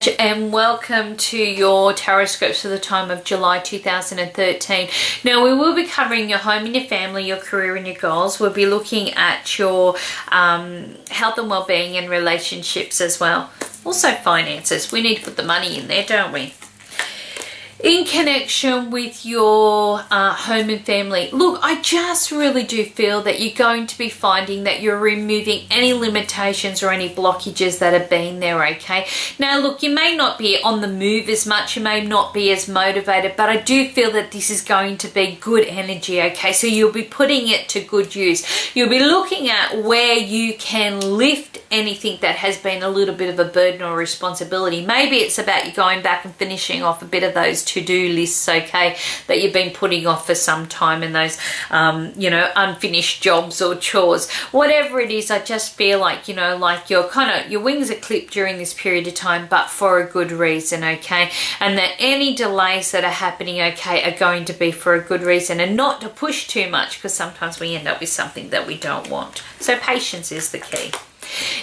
And welcome to your Tarotscopes for the time of July 2013. Now we will be covering your home and your family, your career and your goals. We'll be looking at your health and well-being and relationships as well. Also finances. We need to put the money in there, don't we? In connection with your home and family, look, I just really do feel that you're going to be finding that you're removing any limitations or any blockages that have been there, okay? Now, look, you may not be on the move as much, you may not be as motivated, but I do feel that this is going to be good energy, okay? So you'll be putting it to good use. You'll be looking at where you can lift anything that has been a little bit of a burden or responsibility. Maybe it's about you going back and finishing off a bit of those to-do lists, okay, that you've been putting off for some time, and those unfinished jobs or chores, whatever it is. I just feel like, like your wings are clipped during this period of time, but for a good reason, okay, and that any delays that are happening, okay, are going to be for a good reason, and not to push too much, because sometimes we end up with something that we don't want. So patience is the key.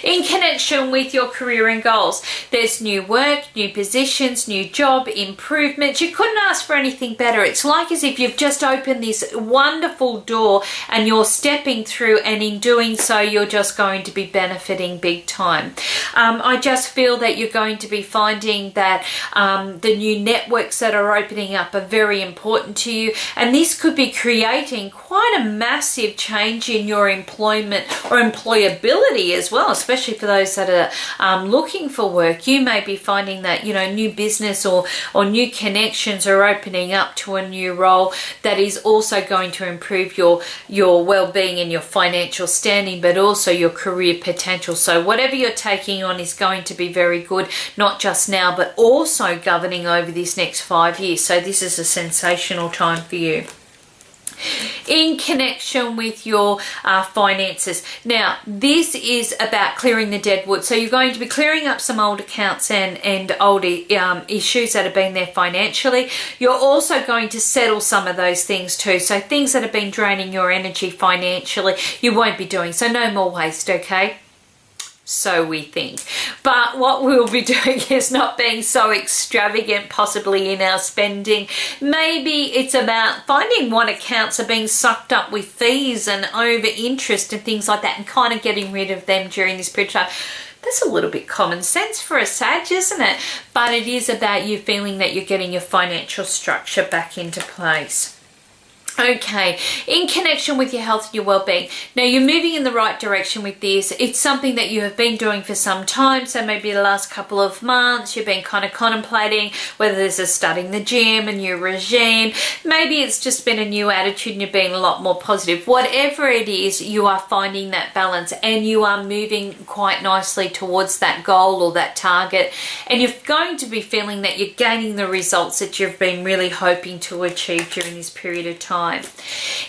In connection with your career and goals, there's new work, new positions, new job, improvements. You couldn't ask for anything better. It's like as if you've just opened this wonderful door and you're stepping through, and in doing so, you're just going to be benefiting big time. I just feel that you're going to be finding that the new networks that are opening up are very important to you, and this could be creating quite a massive change in your employment or employability as well, especially for those that are looking for work. You may be finding that, new business or new connections are opening up to a new role that is also going to improve your well-being and your financial standing, but also your career potential. So whatever you're taking on is going to be very good, not just now, but also governing over this next 5 years. So this is a sensational time for you. In connection with your finances, now this is about clearing the dead wood. So you're going to be clearing up some old accounts and old issues that have been there financially. You're also going to settle some of those things too. So things that have been draining your energy financially, you won't be doing. So no more waste, okay? So we think. But what we'll be doing is not being so extravagant possibly in our spending. Maybe it's about finding what accounts are being sucked up with fees and over interest and things like that, and kind of getting rid of them during this period of time. That's a little bit common sense for a Sag, isn't it? But it is about you feeling that you're getting your financial structure back into place. Okay, in connection with your health and your well-being, now you're moving in the right direction with this. It's something that you have been doing for some time, so maybe the last couple of months you've been kind of contemplating whether this is starting the gym, a new regime, maybe it's just been a new attitude and you're being a lot more positive. Whatever it is, you are finding that balance and you are moving quite nicely towards that goal or that target, and you're going to be feeling that you're gaining the results that you've been really hoping to achieve during this period of time.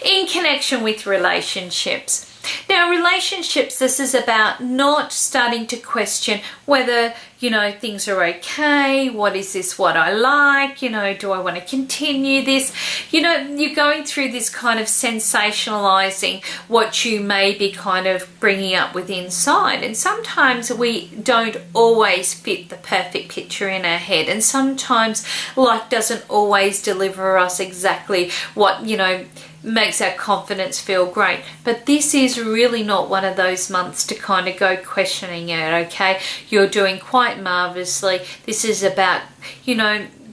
In connection with relationships. Now, relationships, this is about not starting to question whether, things are okay. What is this what I like? Do I want to continue this? You're going through this kind of sensationalizing what you may be kind of bringing up with inside. And sometimes we don't always fit the perfect picture in our head. And sometimes life doesn't always deliver us exactly what, makes our confidence feel great. But this is really not one of those months to kind of go questioning it, okay? You're doing quite marvelously. This is about,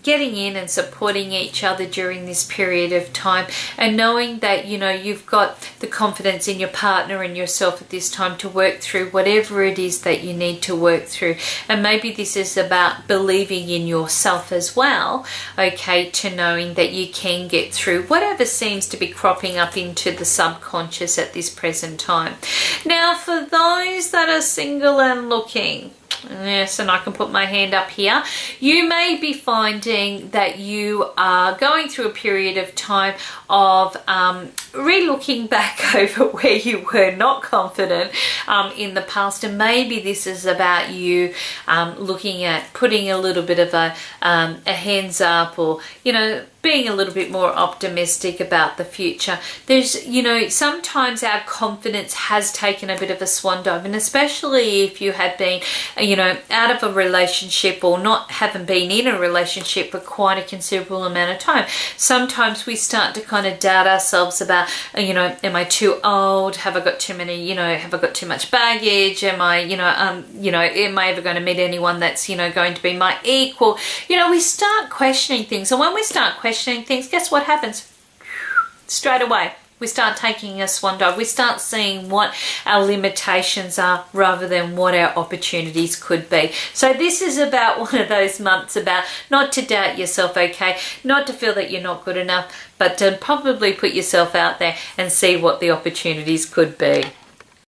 getting in and supporting each other during this period of time, and knowing that you've got the confidence in your partner and yourself at this time to work through whatever it is that you need to work through. And maybe this is about believing in yourself as well, okay, to knowing that you can get through whatever seems to be cropping up into the subconscious at this present time. Now, for those that are single and looking, yes, and I can put my hand up here, you may be finding that you are going through a period of time of re-looking back over where you were not confident in the past, and maybe this is about you looking at putting a little bit of a hands up, or being a little bit more optimistic about the future. There's, you know, sometimes our confidence has taken a bit of a swan dive, and especially if you have been, you know, out of a relationship or haven't been in a relationship for quite a considerable amount of time. Sometimes we start to kind of doubt ourselves about, you know, am I too old? Have I got too many, you know, have I got too much baggage? Am I, am I ever going to meet anyone that's, you know, going to be my equal? You know, we start questioning things, and when we start questioning things, guess what happens? Straight away, we start taking a swan dive. We start seeing what our limitations are rather than what our opportunities could be. So this is about one of those months about not to doubt yourself, okay? Not to feel that you're not good enough, but to probably put yourself out there and see what the opportunities could be.